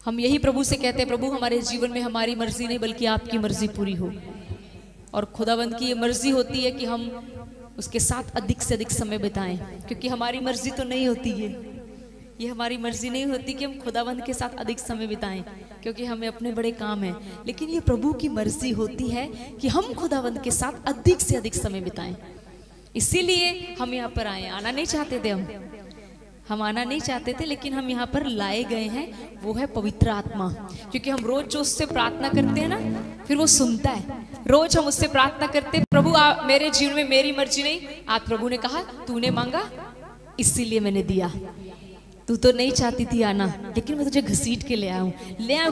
हम यही प्रभु से कहते हैं, प्रभु हमारे जीवन में हमारी मर्जी नहीं बल्कि आपकी मर्जी पूरी हो। और खुदावंद की ये मर्जी होती है कि हम उसके साथ अधिक से अधिक समय बिताएं, क्योंकि हमारी मर्जी तो नहीं होती है, ये हमारी मर्जी नहीं होती कि हम खुदावंद के साथ अधिक समय बिताएं, क्योंकि हमें अपने बड़े काम हैं। लेकिन ये प्रभु की मर्जी होती है कि हम खुदावंद के साथ अधिक से अधिक समय बिताएं। इसीलिए हम यहाँ पर आए। आना नहीं चाहते थे हम आना नहीं चाहते थे, लेकिन हम यहाँ पर लाए गए हैं। वो है पवित्र आत्मा, क्योंकि हम रोज जो उससे प्रार्थना करते हैं ना, फिर वो सुनता है। रोज हम उससे प्रार्थना करते हैं, प्रभु आप मेरे जीवन में मेरी मर्जी नहीं, आज प्रभु ने कहा तूने मांगा इसीलिए मैंने दिया। तू तो नहीं चाहती थी आना, लेकिन मैं तुझे घसीट के ले आऊं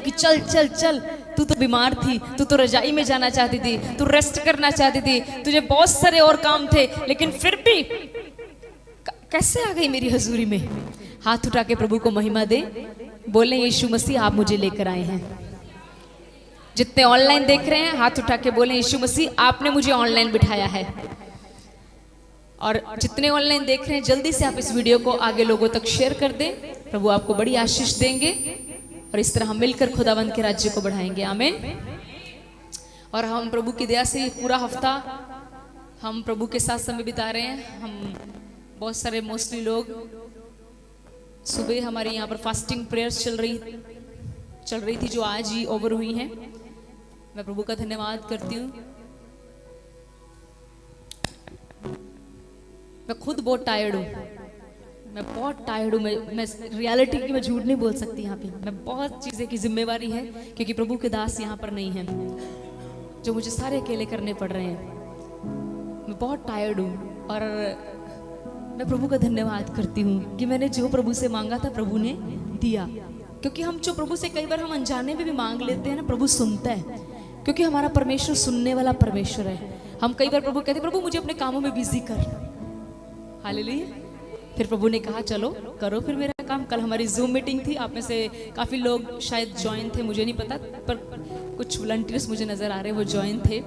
कि चल चल चल। तू तो बीमार थी, तू तो रजाई में जाना चाहती थी, तू रेस्ट करना चाहती थी, तुझे बहुत सारे और काम थे, लेकिन फिर भी कैसे आ गई मेरी हजूरी में। हाथ उठा के प्रभु को महिमा दे, बोले यीशु मसीह आप मुझे लेकर आए हैं। जितने ऑनलाइन देख रहे हैं हाथ उठा के बोले यीशु मसीह आपने मुझे ऑनलाइन बिठाया है। और जितने ऑनलाइन देख रहे हैं जल्दी से आप इस वीडियो को आगे लोगों तक शेयर कर दें। प्रभु आपको बड़ी आशीष देंगे और इस तरह हम मिलकर खुदावंद के राज्य को बढ़ाएंगे। आमीन। और हम प्रभु की दया से पूरा हफ्ता हम प्रभु के साथ समय बिता रहे हैं। हम बहुत सारे मोस्टली लोग सुबह हमारे यहाँ पर फास्टिंग प्रेयर्स चल रही थी जो आज ही ओवर हुई हैं। मैं प्रभु का धन्यवाद करती हूँ। मैं खुद बहुत टायर्ड हूँ, मैं रियलिटी की मैं झूठ नहीं बोल सकती। यहाँ पे मैं बहुत चीज़ें की जिम्मेवारी है, क्योंकि प्रभु के दास यहाँ पर नहीं हैं, जो मुझे सारे अकेले करने पड़ रहे हैं। मैं बहुत टायर्ड हूँ और मैं प्रभु का धन्यवाद करती हूँ कि मैंने जो प्रभु से मांगा था प्रभु ने दिया। क्योंकि हम जो प्रभु से कई बार हम अनजाने में भी मांग लेते हैं ना, प्रभु सुनता है, क्योंकि हमारा परमेश्वर सुनने वाला परमेश्वर है। हम कई बार प्रभु कहते प्रभु मुझे अपने कामों में बिजी कर। हालेलुया। फिर प्रभु ने कहा चलो करो फिर मेरा काम। कल हमारी जूम मीटिंग थी, आप में से काफ़ी लोग शायद ज्वाइन थे, मुझे नहीं पता, पर कुछ वॉलंटियर्स मुझे नज़र आ रहे हैं वो ज्वाइन थे।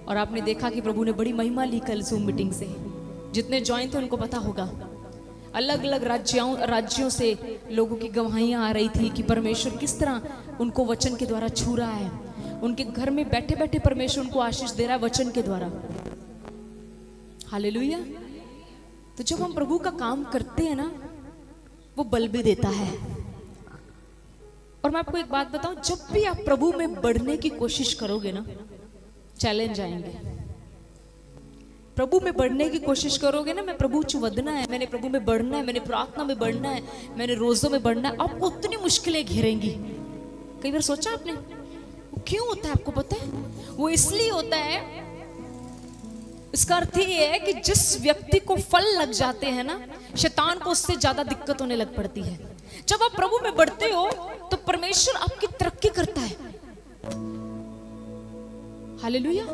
और आपने देखा कि प्रभु ने बड़ी महिमा ली कल जूम मीटिंग से। जितने ज्वाइन थे उनको पता होगा, अलग अलग राज्यों से लोगों की गवाहियाँ आ रही थी कि परमेश्वर किस तरह उनको वचन के द्वारा छू रहा है। उनके घर में बैठे बैठे परमेश्वर उनको आशीष दे रहा है वचन के द्वारा। हालेलुया। तो जब हम प्रभु का काम करते हैं ना, वो बल भी देता है। और मैं आपको एक बात बताऊं, जब भी आप प्रभु में बढ़ने की कोशिश करोगे ना, चैलेंज आएंगे। प्रभु में बढ़ने की कोशिश करोगे ना, मैं प्रभु चुवदना है, मैंने प्रभु में बढ़ना है, मैंने प्रार्थना में बढ़ना है, मैंने रोजों में बढ़ना है, आपको उतनी मुश्किलें घेरेंगी। कई बार सोचा आपने वो क्यों होता है? आपको पता है वो इसलिए होता है, इसका अर्थ ये है कि जिस व्यक्ति को फल लग जाते हैं ना, शैतान को उससे ज्यादा दिक्कत होने लग पड़ती है। जब आप प्रभु में बढ़ते हो तो परमेश्वर आपकी तरक्की करता है। हालेलुया।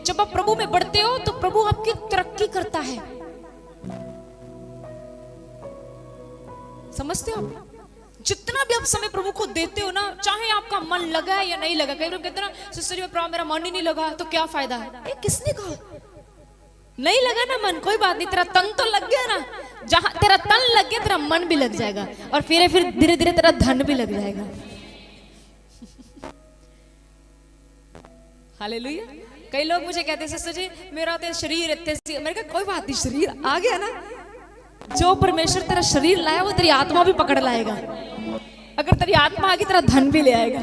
जब आप प्रभु में बढ़ते हो तो प्रभु आपकी तरक्की करता है। समझते हो? जितना भी आप समय प्रभु को देते हो ना, चाहे आपका मन लगा है या नहीं लगा। कई लोग कहते हैं ना सिस्टर जी मेरा मन ही नहीं लगा तो क्या फायदा है। किसने कहा? नहीं लगा ना मन, कोई बात नहीं, तेरा तन तो लग गया ना। जहां तेरा तन लग गया तेरा मन भी लग जाएगा, और फिर धीरे धीरे तेरा धन भी लग जाएगा। हालेलुया। कई लोग मुझे कहते हैं सिस्टर जी मेरा तो शरीर इतने, मैंने कहा कोई बात नहीं, शरीर आ गया ना, जो परमेश्वर तेरा शरीर लाया वो तेरी आत्मा भी पकड़ लाएगा। अगर तेरी आत्मा आ गई तेरा धन भी ले आएगा।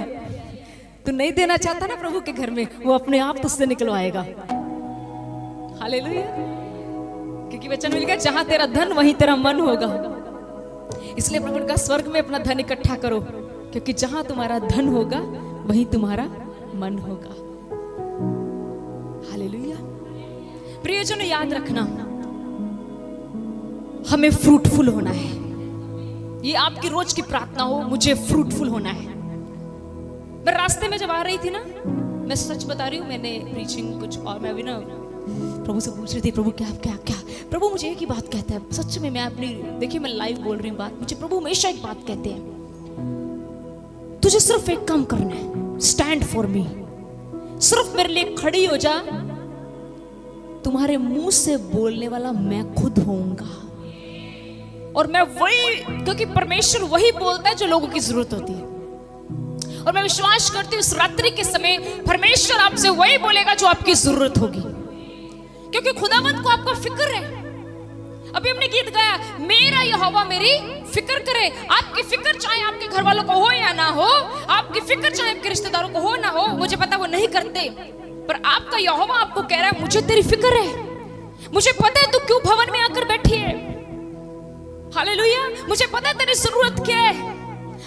तू नहीं देना चाहता ना प्रभु के घर में, वो अपने आप तुझसे निकलवाएगा। हालेलुया। क्योंकि वचन मिल गया जहां तेरा धन वहीं तेरा मन होगा। इसलिए प्रभु का स्वर्ग में अपना धन इकट्ठा करो, क्योंकि जहां तुम्हारा धन होगा वहीं तुम्हारा मन होगा। हालेलुया। प्रियजनों याद रखना, हमें फ्रूटफुल होना है। ये आपकी रोज की प्रार्थना हो, मुझे फ्रूटफुल होना है। मैं रास्ते में जब आ रही थी ना, मैं सच बता रही हूँ, मैंने प्रीचिंग कुछ और मैं अभी ना प्रभु से पूछ रही थी प्रभु क्या क्या क्या। प्रभु मुझे एक ही बात कहता है, सच में मैं अपनी, देखिए मैं लाइव बोल रही हूँ बात, मुझे प्रभु हमेशा एक बात कहते हैं, तुझे सिर्फ एक काम करना है, स्टैंड फॉर मी। सिर्फ मेरे लिए खड़ी हो जा, तुम्हारे मुंह से बोलने वाला मैं खुद होऊंगा। और मैं वही, क्योंकि परमेश्वर वही बोलता है जो लोगों की जरूरत होती है। और मैं विश्वास करती हूँ इस रात्रि के समय परमेश्वर आपसे वही बोलेगा जो आपकी जरूरत होगी, क्योंकि खुदावंद को आपका फिक्र है। अभी हमने गीत गाया, मेरा यहोवा मेरी फिक्र करे। आपकी फिक्र चाहे आपके घर वालों को हो या ना हो, आपकी फिक्र चाहे आपके रिश्तेदारों को हो ना हो, मुझे पता वो नहीं करते, पर आपका यहोवा आपको कह रहा है मुझे तेरी फिक्र है, मुझे पता है तू क्यों भवन में आकर बैठी है, हालेलुया, मुझे पता है तेरी जरूरत क्या है।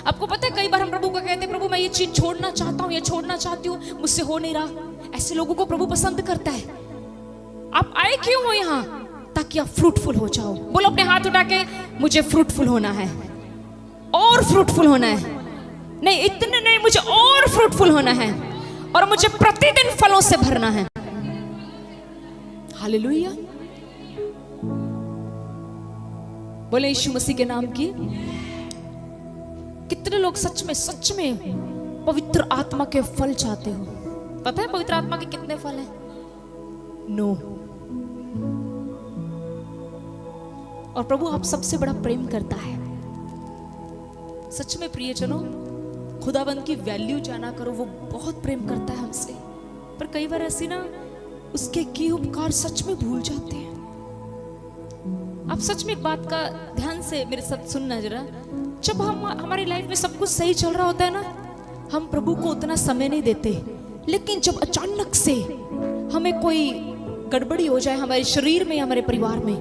आपको पता है कई बार हम प्रभु को कहते हैं प्रभु मैं ये चीज छोड़ना चाहता हूँ, ये छोड़ना चाहती हूँ, मुझसे हो नहीं रहा। ऐसे लोगों को प्रभु पसंद करता है। आप आए क्यों हो यहाँ? ताकि आप फ्रूटफुल हो जाओ। बोलो अपने हाथ उठा के, मुझे फ्रूटफुल होना है, और फ्रूटफुल होना है, नहीं इतने नहीं, मुझे और फ्रूटफुल होना है, और मुझे प्रतिदिन फलों से भरना है। हालेलुया, बोले यीशु मसीह के नाम की। कितने लोग सच में पवित्र आत्मा के फल चाहते हो? पता है पवित्र आत्मा के कितने फल हैं? नो। और प्रभु आप सबसे बड़ा प्रेम करता है। सच में प्रियजनों, खुदाबंद की वैल्यू जाना करो, वो बहुत प्रेम करता है हमसे, पर कई बार ऐसी ना उसके किए उपकार सच में भूल जाते हैं। आप सच में एक बात का ध्यान से मेरे साथ सुनना जरा। जब हमारी लाइफ में सब कुछ सही चल रहा होता है ना, हम प्रभु को उतना समय नहीं देते, लेकिन जब अचानक से हमें कोई गड़बड़ी हो जाए हमारे शरीर में या हमारे परिवार में,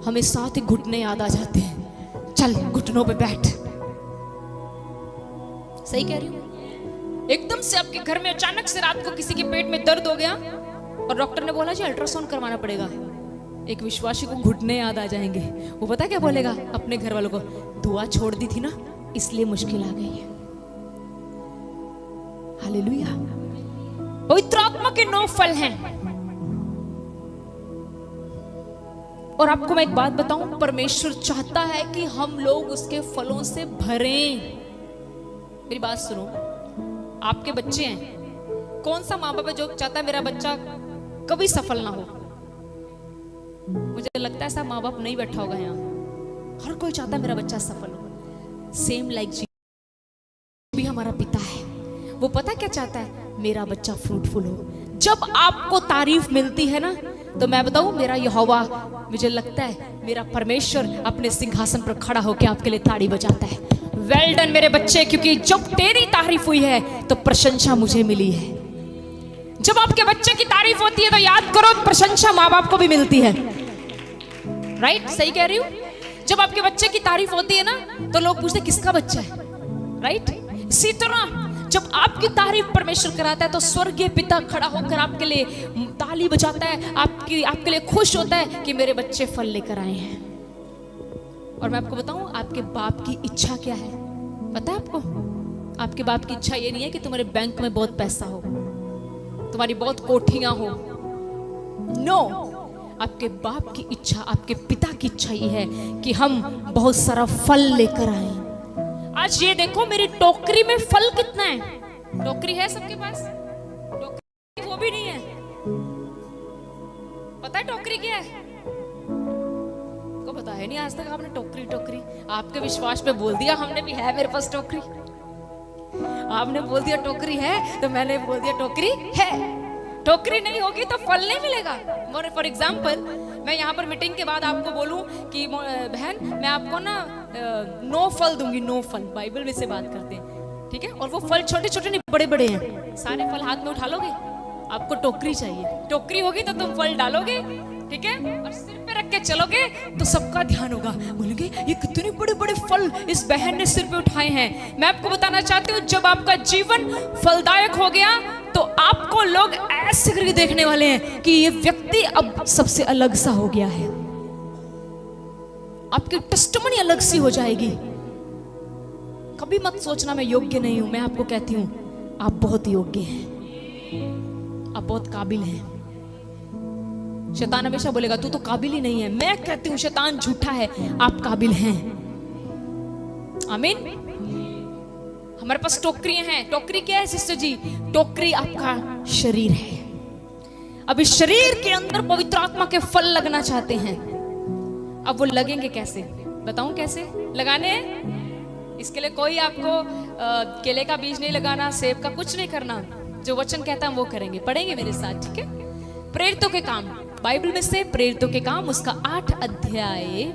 हमें साथ ही घुटने याद आ जाते हैं। चल घुटनों पे बैठ। सही कह रही हूं? एकदम से आपके घर में अचानक से रात को किसी के पेट में दर्द हो गया और डॉक्टर ने बोला जी अल्ट्रासाउंड करवाना पड़ेगा। एक विश्वासी को घुटने याद आ जाएंगे। वो पता क्या बोलेगा अपने घर वालों को? दुआ छोड़ दी थी ना, इसलिए मुश्किल आ गई है। हालेलुया। पवित्र आत्मा के 9 फल हैं। और आपको मैं एक बात बताऊं, परमेश्वर चाहता है कि हम लोग उसके फलों से भरें। मेरी बात सुनो, आपके बच्चे हैं, कौन सा माँ बाप है जो चाहता है मेरा बच्चा कभी सफल ना हो? मुझे लगता है ऐसा माँ बाप नहीं बैठा होगा यहाँ। हर कोई चाहता है मेरा बच्चा सफल हो। सेम लाइक जी भी हमारा पिता है, वो पता क्या चाहता है? मेरा बच्चा फ्रूटफुल हो। जब आपको तारीफ मिलती है ना, तो मैं बताऊं, मेरा यहोवा, मुझे लगता है मेरा परमेश्वर अपने सिंहासन पर खड़ा होकर आपके लिए ताड़ी बजाता है। वेल डन मेरे बच्चे, क्योंकि जब तेरी तारीफ हुई है तो प्रशंसा मुझे मिली है। जब आपके बच्चे की तारीफ होती है तो याद करो प्रशंसा माँ बाप को भी मिलती है। राइट? सही कह रही हूँ? जब आपके बच्चे की तारीफ होती है ना, तो लोग पूछते किसका बच्चा है। राइट? इसी तरह जब आपकी तारीफ परमेश्वर कराता है तो स्वर्गीय पिता खड़ा होकर आपके लिए ताली बजाता है, आपके लिए खुश होता है कि मेरे बच्चे फल लेकर आए हैं। और मैं आपको बताऊं, आपके बाप की इच्छा क्या है पता है आपको? आपके बाप की इच्छा ये नहीं है कि तुम्हारे बैंक में बहुत पैसा हो, तुम्हारी बहुत कोठियां हो। नो, आपके बाप की इच्छा, आपके पिता की इच्छा ये है कि हम बहुत सारा फल लेकर आए। आज ये देखो मेरी टोकरी में फल कितना है। टोकरी है सबके पास? टोकरी वो भी नहीं है। पता है टोकरी क्या है? को पता है नहीं आज तक आपने टोकरी आपके विश्वास पे बोल दिया हमने भी है मेरे पास टोकरी। आपने बोल दिया टोकरी है तो मैंने बोल दिया टोकरी है। टोकरी नहीं होगी तो फल नहीं मिलेगा। फॉर एग्जाम्पल, मैं यहाँ पर मीटिंग के बाद आपको बोलूं कि बहन मैं आपको ना 9 फल दूंगी, 9 फल, बाइबल में से बात करते हैं, ठीक है? और वो फल छोटे छोटे नहीं बड़े बड़े हैं। सारे फल हाथ में उठा लोगे? आपको टोकरी चाहिए। टोकरी होगी तो तुम फल डालोगे, ठीक है? और सिर पे रख के चलोगे तो सबका ध्यान होगा, बोलेंगे ये कितने बड़े बड़े फल इस बहन ने सिर पे उठाए हैं। मैं आपको बताना चाहती हूँ, जब आपका जीवन फलदायक हो गया तो आपको लोग ऐसे करके देखने वाले हैं कि ये व्यक्ति अब सबसे अलग सा हो गया है। आपकी टेस्टिमनी अलग सी हो जाएगी। कभी मत सोचना मैं योग्य नहीं हूं। मैं आपको कहती हूं आप बहुत योग्य हैं, आप बहुत काबिल हैं। शैतान हमेशा बोलेगा तू तो काबिल ही नहीं है। मैं कहती हूं शैतान झूठा है, आप काबिल हैं। आमीन। हमारे पास टोकरियां हैं। टोकरी क्या है सिस्टर जी? टोकरी आपका शरीर है। अब इस शरीर के अंदर पवित्र आत्मा के फल लगना चाहते हैं। अब वो लगेंगे कैसे? बताऊं कैसे लगाने हैं? इसके लिए कोई आपको केले का बीज नहीं लगाना, सेब का कुछ नहीं करना, जो वचन कहता है वो करेंगे। पढ़ेंगे मेरे साथ, ठीक है? प्रेरितों के काम, बाइबल में से प्रेरितों के काम उसका 8 अध्याय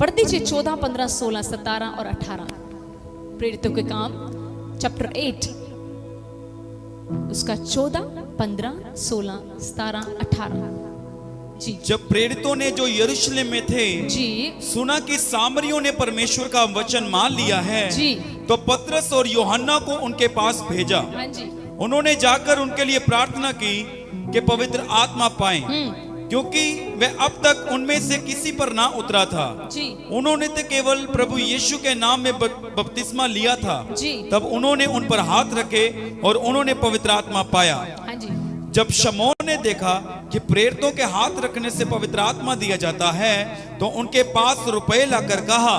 पढ़ दीजिए, 14, 15, 16, 17 और 18। प्रेरितों के काम चैप्टर 8 उसका 14, 15, 16, 17, 18 जी। जब प्रेरितों ने जो यरूशलेम में थे जी सुना कि सामरियों ने परमेश्वर का वचन मान लिया है जी, तो पतरस और यूहन्ना को उनके पास भेजा। हाँ जी, उन्होंने जाकर उनके लिए प्रार्थना की कि पवित्र आत्मा पाएं, क्योंकि वह अब तक उनमें से किसी पर ना उतरा था जी उन्होंने तो केवल प्रभु यीशु के नाम में बपतिस्मा लिया था। जी, तब उन्होंने उन पर हाथ रखे और उन्होंने पवित्र आत्मा पाया। हाँ जी। जब शमौन ने देखा कि प्रेरितों के हाथ रखने से पवित्र आत्मा दिया जाता है तो उनके पास रुपए लाकर कहा,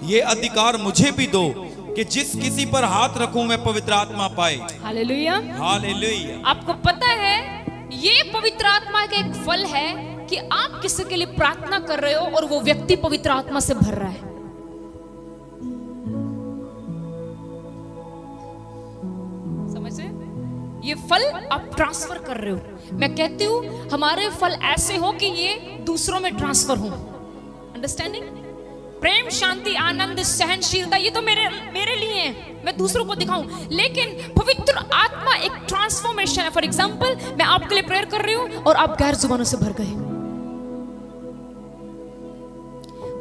ये अधिकार मुझे भी दो कि जिस किसी पर हाथ रखूं मैं पवित्र आत्मा पाए। Hallelujah, hallelujah. आपको पता है ये पवित्र आत्मा का एक फल है कि आप किसी के लिए प्रार्थना कर रहे हो और वो व्यक्ति पवित्र आत्मा से भर रहा है। समझ रहे? ये फल आप ट्रांसफर कर रहे हो। मैं कहती हूं हमारे फल ऐसे हो कि ये दूसरों में ट्रांसफर हो। अंडरस्टैंडिंग? प्रेम, शांति, आनंद, सहनशीलता, ये तो मेरे लिए है, मैं दूसरों को दिखाऊं। लेकिन पवित्र आत्मा एक ट्रांसफॉर्मेशन है। फॉर एग्जांपल, मैं आपके लिए प्रेयर कर रही हूं और आप गैर जुबानों से भर गए।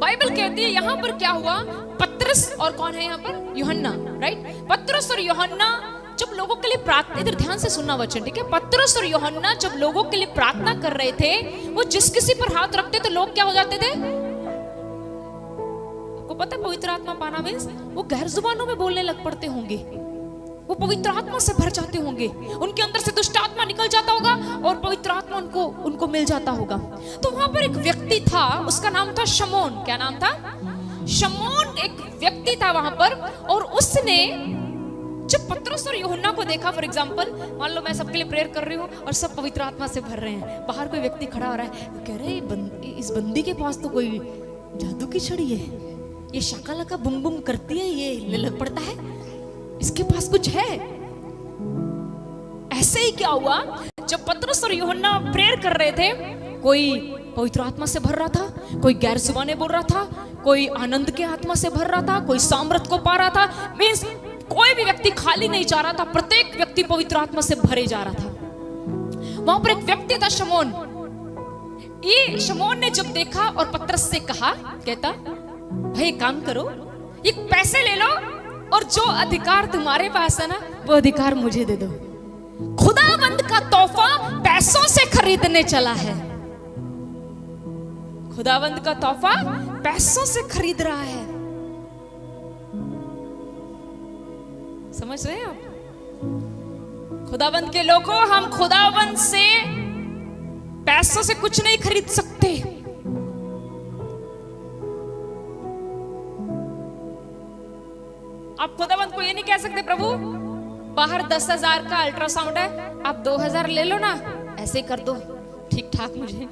बाइबल कहती है यहां पर क्या हुआ, पतरस और कौन है यहां पर? यूहन्ना, राइट? पतरस और यूहन्ना जब लोगों के लिए प्रार्थना, इधर ध्यान से सुनना वचन, ठीक है? पतरस और यूहन्ना जब लोगों के लिए प्रार्थना कर रहे थे, वो जिस किसी पर हाथ रखते तो लोग क्या हो जाते थे? आपको पता है पवित्र आत्मा पाना मींस वो गैर जुबानों में बोलने लग पड़ते होंगे, वो पवित्र आत्मा से भर जाते होंगे, उनके अंदर से दुष्ट आत्मा निकल जाता होगा और पवित्र आत्मा उनको मिल जाता होगा। तो वहां पर एक व्यक्ति था, उसका नाम था शमौन। क्या नाम था? शमौन एक व्यक्ति था वहां पर, और उसने जब पतरस और यूहन्ना को देखा, फॉर एग्जांपल मान लो मैं सबके लिए प्रेयर कर रही हूँ और सब पवित्र आत्मा से भर रहे हैं, बाहर कोई व्यक्ति खड़ा हो रहा है, कह रहे इस बंदी के पास तो कोई जादू की छड़ी है, ये शाकालाका बुम बुम करती है, ये हिलने लग पड़ता है, इसके पास कुछ है। ऐसे ही क्या हुआ, जब पतरस और यूहन्ना प्रेयर कर रहे थे, कोई पवित्र आत्मा से भर रहा था, कोई गैर जुबाने बोल रहा था, कोई आनंद के आत्मा से भर रहा था, कोई सामर्थ को पा रहा था। मींस कोई भी व्यक्ति खाली नहीं जा रहा था, प्रत्येक व्यक्ति पवित्र आत्मा से भरे जा रहा था। वहां पर एक व्यक्ति था शमौन। ये शमौन ने जब देखा और पतरस से कहा, कहता भाई काम करो, ये पैसे ले लो और जो अधिकार तुम्हारे पास है ना वो अधिकार मुझे दे दो। खुदावंद का तोहफा पैसों से खरीदने चला है, खुदावंद का तोहफा पैसों से खरीद रहा है। समझ रहे हैं आप? खुदावंद के लोगों, हम खुदावंद से पैसों से कुछ नहीं खरीद सकते। आप खुदावंद को ये नहीं कह सकते प्रभु बाहर 10,000 का अल्ट्रासाउंड है, आप 2,000 ले लो ना, ऐसे कर दो ठीक ठाक। मुझे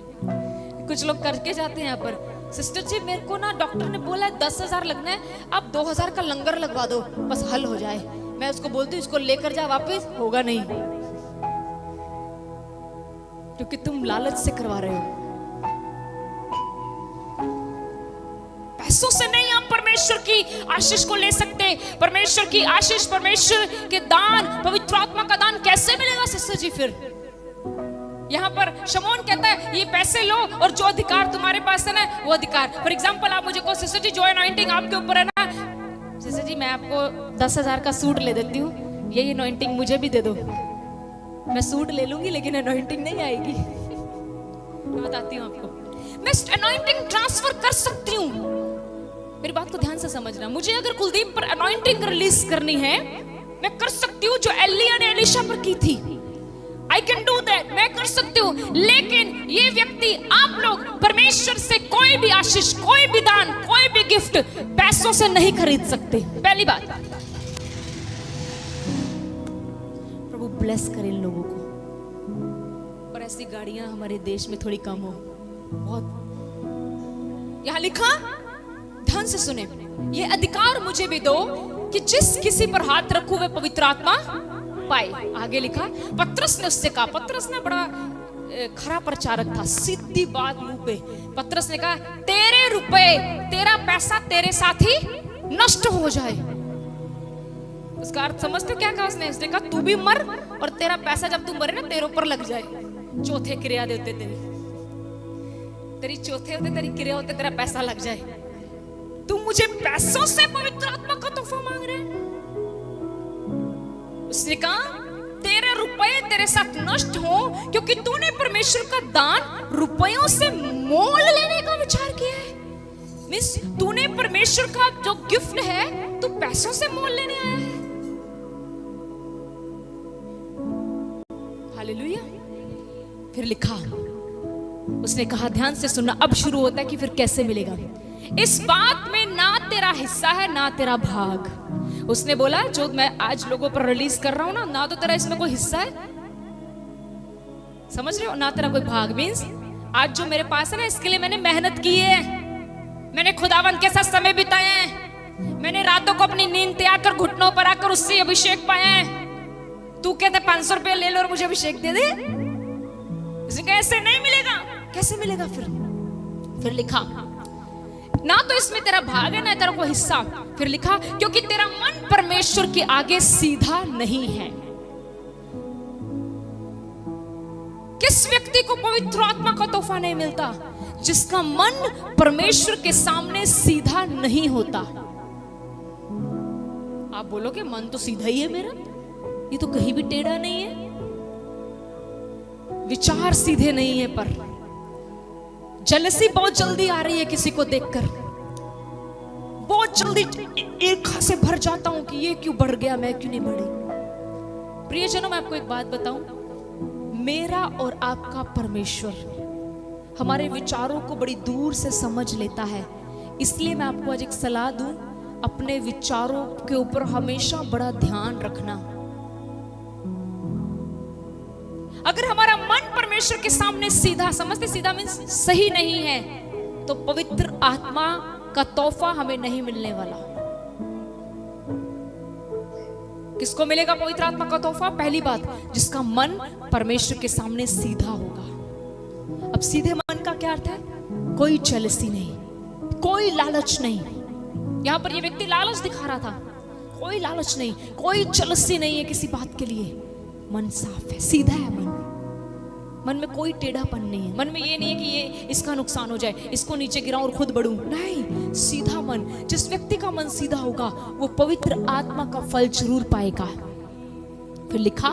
कुछ लोग करके जाते हैं यहाँ पर, सिस्टर जी मेरे को ना डॉक्टर ने बोला 10,000 लगना है, आप 2,000 का लंगर लगवा दो बस हल हो जाए। मैं उसको बोलती हूँ इसको लेकर जा वापस, होगा नहीं, क्योंकि तुम लालच से करवा रहे हो। पैसों से नहीं आप परमेश्वर की आशीष को ले सकते। परमेश्वर की आशीष, परमेश्वर के दान, पवित्र आत्मा का दान कैसे मिलेगा सिस्टर जी? फिर यहाँ पर शमौन कहता है ये पैसे लो और जो अधिकार तुम्हारे पास है ना वो अधिकार। फॉर एग्जाम्पल आप मुझे कहो सिस्टर जी जो अनॉइंटिंग आपके ऊपर है ना, सिस्टर जी मैं आपको 10,000 का सूट ले देती हूँ, ये अनॉइंटिंग मुझे भी दे दो। मैं सूट ले लूंगी लेकिन अनॉइंटिंग नहीं आएगी। मैं बताती हूँ आपको, मैं अनॉइंटिंग ट्रांसफर कर सकती हूँ। मेरी बात को ध्यान से समझना, मुझे अगर कुलदीप पर अनॉइंटिंग रिलीज करनी है मैं कर सकती हूँ, जो एलिया ने एलिशा पर की थी। I can do that, मैं कर सकती हूँ। लेकिन ये व्यक्ति, आप लोग परमेश्वर से कोई भी आशीष, कोई भी दान, कोई भी गिफ्ट पैसों से नहीं खरीद सकते। पहली बात, प्रभु ब्लेस करे इन लोगों को और ऐसी गाड़ियां हमारे देश में थोड़ी कम हो। बहुत यहां लिखा, ध्यान से सुने, ये अधिकार मुझे भी दो कि जिस किसी पर हाथ रखूं वे पवित्र आत्मा पाए। आगे लिखा, पतरस ने उससे कहा, पतरस ने बड़ा खरा प्रचारक था, सीधी बात मुंह पे। पतरस ने कहा, तेरे रुपए, तेरा पैसा तेरे साथ ही नष्ट हो जाए। उसका अर्थ समझते हो क्या कहा उसने? उसने कहा तू भी मर और तेरा पैसा जब तू मरे ना तेरे ऊपर लग जाए। चौथे क्रिया देते तेरी चौथे होते, तेरी क्रिया होते, तेरा पैसा लग जाए। तू मुझे पैसों से पवित्र आत्मा का तोहफा मांग रहे हैं? उसने कहा तेरे रुपए तेरे साथ नष्ट हो क्योंकि तूने परमेश्वर का दान रुपयों से मोल लेने का विचार किया है। मिस, तूने परमेश्वर का जो गिफ्ट है तू पैसों से मोल लेने आया है। हालेलुया। फिर लिखा, उसने कहा, ध्यान से सुनना, अब शुरू होता है कि फिर कैसे मिलेगा। इस बात में ना तेरा हिस्सा है ना तेरा भाग। उसने बोला जो मैं आज लोगों पर रिलीज कर रहा हूं ना तो तेरा इसमें कोई हिस्सा है, समझ रहे हो, ना तेरा कोई भाग। मींस आज जो मेरे पास है ना इसके लिए मैंने मेहनत की है, मैंने खुदावंत के साथ समय बिताया है, मैंने रातों को अपनी नींद त्याग कर घुटनों पर आकर उससे अभिषेक पाया है। तू कहते 500 रुपए ले लो और मुझे अभिषेक दे दे? ऐसे नहीं मिलेगा। कैसे मिलेगा? फिर लिखा, ना तो इसमें तेरा भाग है ना तेरा कोई हिस्सा। फिर लिखा, क्योंकि तेरा मन परमेश्वर के आगे सीधा नहीं है। किस व्यक्ति को पवित्र आत्मा का तोहफा नहीं मिलता? जिसका मन परमेश्वर के सामने सीधा नहीं होता। आप बोलोगे मन तो सीधा ही है मेरा, ये तो कहीं भी टेढ़ा नहीं है, विचार सीधे नहीं है, पर जलसी बहुत जल्दी आ रही है किसी को देखकर, बहुत जल्दी ईर्ष्या से भर जाता हूं कि ये क्यों बढ़ गया, मैं क्यों नहीं बढ़ी। प्रियजनों, मैं आपको एक बात बताऊं, मेरा और आपका परमेश्वर हमारे विचारों को बड़ी दूर से समझ लेता है। इसलिए मैं आपको आज एक सलाह दूं, अपने विचारों के ऊपर हमेशा बड़ा ध्यान रखना। अगर हमारा मन परमेश्वर के सामने सीधा, समझते सीधा मीन्स सही नहीं है, तो पवित्र आत्मा का तोहफा हमें नहीं मिलने वाला। किसको मिलेगा पवित्र आत्मा का तोहफा? पहली बात, जिसका मन परमेश्वर के सामने सीधा होगा। अब सीधे मन का क्या अर्थ है? कोई जेलसी नहीं, कोई लालच नहीं। यहां पर ये व्यक्ति लालच दिखा रहा था, कोई लालच नहीं, कोई जेलसी नहीं है किसी बात के लिए। मन साफ है, सीधा है मन में कोई टेढ़ापन नहीं है। मन में ये नहीं है कि ये इसका नुकसान हो जाए, इसको नीचे गिराऊं और खुद बढ़ूं, नहीं, सीधा मन। जिस व्यक्ति का मन सीधा होगा वो पवित्र आत्मा का फल जरूर पाएगा। फिर लिखा,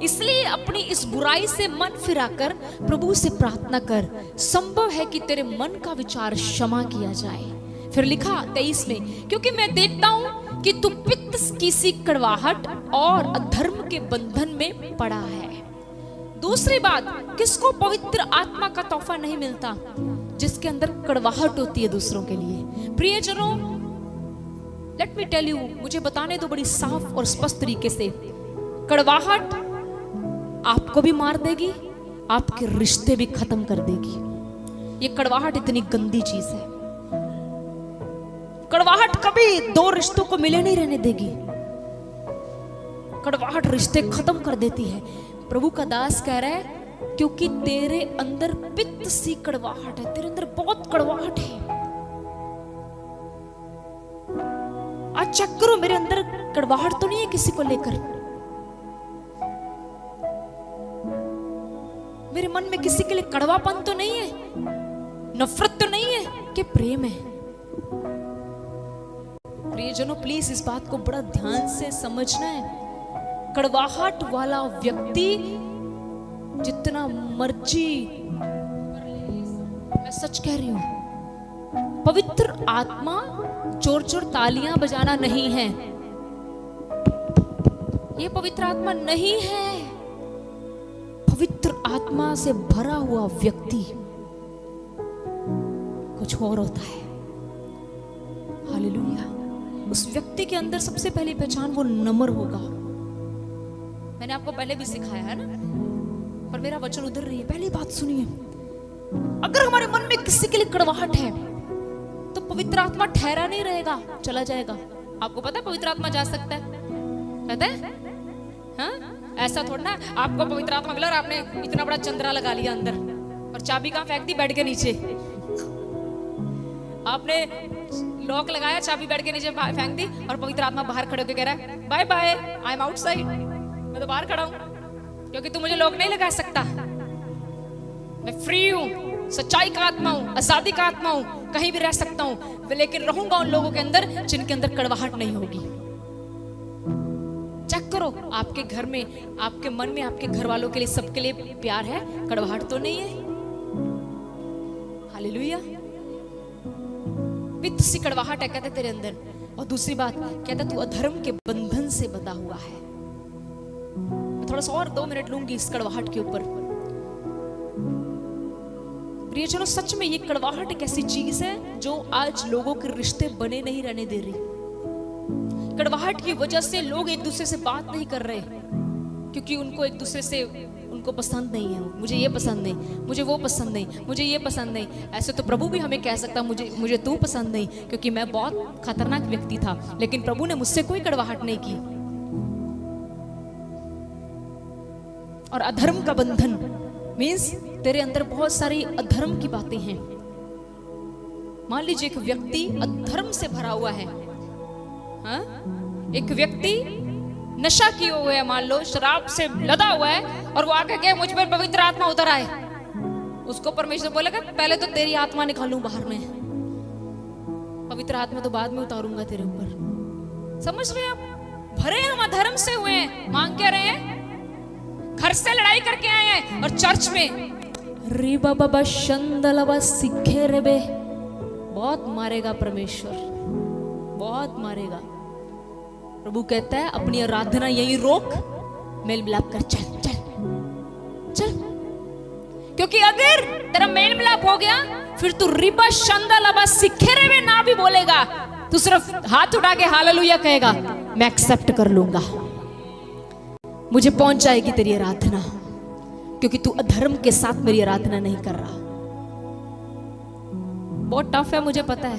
इसलिए अपनी इस बुराई से मन फिराकर प्रभु से प्रार्थना कर, संभव है कि तेरे मन का विचार क्षमा किया जाए। फिर लिखा 23 में, क्योंकि मैं देखता हूं कि तू पित्त की सी कड़वाहट और अधर्म के बंधन में पड़ा है। दूसरी बात, किसको पवित्र आत्मा का तोहफा नहीं मिलता? जिसके अंदर कड़वाहट होती है दूसरों के लिए। प्रियजनों, लेट मी टेल यू, मुझे बताने दो बड़ी साफ और स्पष्ट तरीके से, कड़वाहट आपको भी मार देगी, आपके रिश्ते भी खत्म कर देगी। ये कड़वाहट इतनी गंदी चीज है। कड़वाहट कभी दो रिश्तों को मिले नहीं रहने देगी। कड़वाहट रिश्ते खत्म कर देती है। प्रभु का दास कह रहा है, क्योंकि तेरे अंदर पित्त सी कड़वाहट है, तेरे अंदर बहुत कड़वाहट है। आज चेक करो, मेरे अंदर कड़वाहट तो नहीं है किसी को लेकर, मेरे मन में किसी के लिए कड़वापन तो नहीं है, नफरत तो नहीं है, कि प्रेम है। प्रियजनों, प्लीज इस बात को बड़ा ध्यान से समझना है। कड़वाहट वाला व्यक्ति जितना मर्जी, मैं सच कह रही हूं, पवित्र आत्मा चोर चोर तालियां बजाना नहीं है। ये पवित्र आत्मा नहीं है। पवित्र आत्मा से भरा हुआ व्यक्ति कुछ और होता है। हालेलुया। उस व्यक्ति के अंदर सबसे पहली पहचान वो नम्र होगा। मैंने आपको पहले भी सिखाया है ना, पर मेरा वचन उधर रही है। पहली बात सुनिए, अगर हमारे मन में किसी के लिए कड़वाहट है तो पवित्र आत्मा ठहरा नहीं रहेगा, चला जाएगा। आपको पता है पवित्र आत्मा जा सकता है? पता है? हाँ? ऐसा थोड़ा ना आपको पवित्र आत्मा मिला और आपने इतना बड़ा चंद्रा लगा लिया अंदर और चाबी कहाँ फेंक दी? बेड के नीचे। आपने लॉक लगाया, चाबी बेड के नीचे फेंक दी और पवित्र आत्मा बाहर खड़े होकर कह रहा है bye bye, I am outside, मैं तो बाहर खड़ा हूं क्योंकि तू मुझे लॉक नहीं लगा सकता, मैं फ्री हूं, सच्चाई का आत्मा हूं, आजादी का आत्मा हूं, कहीं भी रह सकता हूं, लेकिन रहूंगा उन लोगों के अंदर जिनके अंदर कड़वाहट नहीं होगी। चेक करो आपके घर में, आपके मन में, आपके घर वालों के लिए, सबके लिए प्यार है, कड़वाहट तो नहीं है। हालेलुया। वित्त सी कड़वाहट है कहते तेरे अंदर। और दूसरी बात कहता तू अधर्म के बंधन से बंधा हुआ है। मैं थोड़ा सा और 2 मिनट लूंगी इस कड़वाहट के ऊपर। प्रियजनों, सच में ये कड़वाहट एक ऐसी चीज है जो आज लोगों के रिश्ते बने नहीं रहने दे रही। कड़वाहट की वजह से लोग एक दूसरे से बात नहीं कर रहे क्योंकि उनको एक दूसरे से उनको पसंद नहीं है। मुझे ये पसंद नहीं, मुझे वो पसंद नहीं, मुझे ये पसंद नहीं। ऐसे तो प्रभु भी हमें कह सकता मुझे तू पसंद नहीं क्योंकि मैं बहुत खतरनाक व्यक्ति था, लेकिन प्रभु ने मुझसे कोई कड़वाहट नहीं की। और अधर्म का बंधन मीन्स तेरे अंदर बहुत सारी अधर्म की बातें हैं। मान लीजिए एक व्यक्ति अधर्म से भरा हुआ है, हाँ? एक व्यक्ति नशा किए हुए है, मान लो शराब से लदा हुआ है और वो आके कहे मुझ पर पवित्र आत्मा उतर आए, उसको परमेश्वर बोलेगा पहले तो तेरी आत्मा निकालूं बाहर में, पवित्र आत्मा तो बाद में उतारूंगा तेरे ऊपर। समझ रहे हैं आप? भरे हम अधर्म से हुए हैं। मांग क्या रहे हैं? घर से लड़ाई करके आए हैं और चर्च में री बाबा शंदलवा सिखे रे बे, बहुत मारेगा परमेश्वर, बहुत मारेगा। प्रभु कहता है अपनी आराधना यहीं रोक, मेल मिलाप कर, चल चल चल, क्योंकि अगर तेरा मेल मिलाप हो गया फिर तू रिबा शंदलवा सिखे रे बे ना भी बोलेगा, तू सिर्फ हाथ उठा के हालेलुया कहेगा, मैं एक्सेप्ट कर लूंगा, मुझे पहुंच जाएगी तेरी आराधना, क्योंकि तू अधर्म के साथ मेरी आराधना नहीं कर रहा। बहुत टफ है मुझे पता है,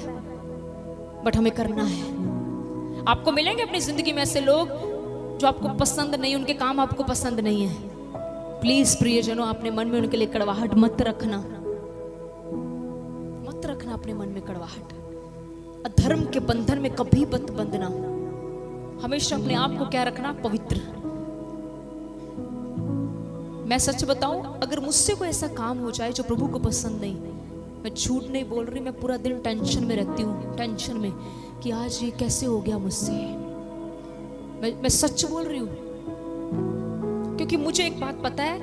बट हमें करना है। आपको मिलेंगे अपनी जिंदगी में ऐसे लोग जो आपको पसंद नहीं, उनके काम आपको पसंद नहीं है। प्लीज प्रियजनों, अपने मन में उनके लिए कड़वाहट मत रखना, मत रखना अपने मन में कड़वाहट। अधर्म के बंधन में कभी मत बंधना। हमेशा अपने आप को क्या रखना? पवित्र। मैं सच बताऊं, अगर मुझसे कोई ऐसा काम हो जाए जो प्रभु को पसंद नहीं, मैं झूठ नहीं बोल रही, मैं पूरा दिन टेंशन में रहती हूँ, टेंशन में कि आज ये कैसे हो गया मुझसे। मैं सच बोल रही हूँ, क्योंकि मुझे एक बात पता है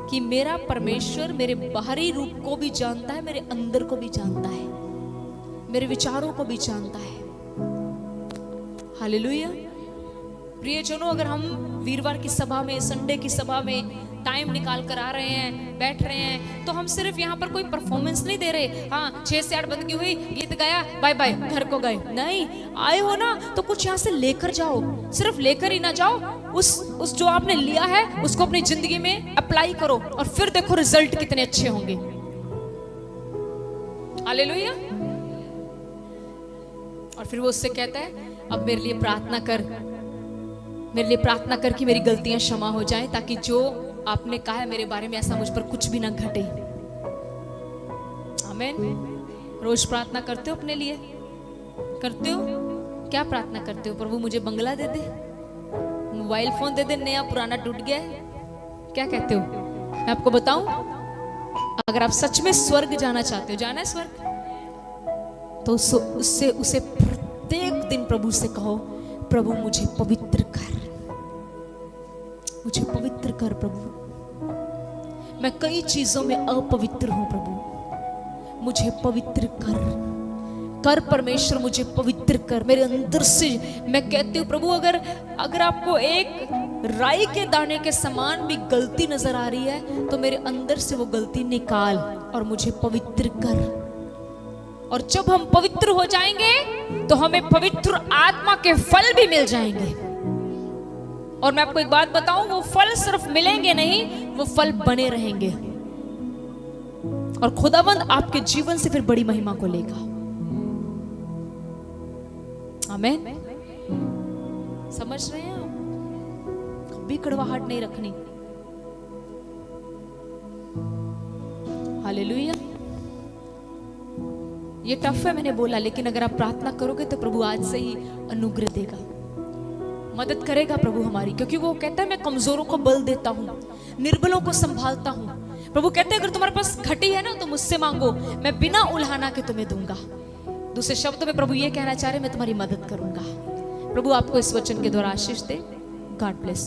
कि मेरा परमेश्वर मेरे बाहरी रूप को भी जानता है, मेरे अंदर को भी जानता है, मेरे विचारों को भी जानता है। हालेलुया। प्रियजनों, अगर हम वीरवार की सभा में, संडे की सभा में टाइम निकाल कर आ रहे हैं, बैठ रहे हैं, तो हम सिर्फ यहाँ पर कोई परफॉर्मेंस नहीं दे रहे। हाँ 6 से 8 बंदगी हुई, गीत गाया, बाय बाय, घर को गए। नहीं, आए हो ना तो कुछ यहाँ से लेकर जाओ। सिर्फ लेकर ही ना जाओ, उस जो आपने लिया है उसको अपनी जिंदगी में अप्लाई करो और फिर देखो रिजल्ट कितने अच्छे होंगे। हालेलुया। और फिर वो उससे कहता है अब मेरे लिए प्रार्थना कर, मेरे लिए प्रार्थना कर कि मेरी गलतियां क्षमा हो जाएं, ताकि जो आपने कहा है मेरे बारे में ऐसा मुझ पर कुछ भी ना घटे। आमीन। रोज प्रार्थना करते हो अपने लिए? करते हो? क्या प्रार्थना करते हो? प्रभु मुझे बंगला दे दे, मोबाइल फोन दे दे, नया पुराना टूट गया है। क्या कहते हो? मैं आपको बताऊं, अगर आप सच में स्वर्ग जाना चाहते हो, जाना है स्वर्ग, तो उसे प्रत्येक दिन प्रभु से कहो, प्रभु मुझे पवित्र कर, मुझे पवित्र कर प्रभु, मैं कई चीजों में अपवित्र हूं प्रभु, मुझे पवित्र कर परमेश्वर, मुझे पवित्र कर मेरे अंदर से। मैं कहती हूँ प्रभु, अगर आपको एक राई के दाने के समान भी गलती नजर आ रही है तो मेरे अंदर से वो गलती निकाल और मुझे पवित्र कर। और जब हम पवित्र हो जाएंगे तो हमें पवित्र आत्मा के फल भी मिल जाएंगे। और मैं आपको एक बात बताऊं, वो फल सिर्फ मिलेंगे नहीं, वो फल बने रहेंगे और खुदावंद आपके जीवन से फिर बड़ी महिमा को लेगा। आमीन। समझ रहे हैं आप? कभी कड़वाहट नहीं रखनी। हालेलुया। ये टफ है मैंने बोला, लेकिन अगर आप प्रार्थना करोगे तो प्रभु आज से ही अनुग्रह देगा, मदद करेगा प्रभु हमारी, क्योंकि वो कहता है मैं कमजोरों को बल देता हूं, निर्बलों को संभालता हूं। प्रभु कहते हैं अगर तुम्हारे पास घटी है ना तो मुझसे मांगो, मैं बिना उल्हाना के तुम्हें दूंगा। दूसरे शब्दों में प्रभु ये कहना चाह रहे मैं तुम्हारी मदद करूंगा। प्रभु आपको इस वचन के द्वारा आशीष दे। God bless.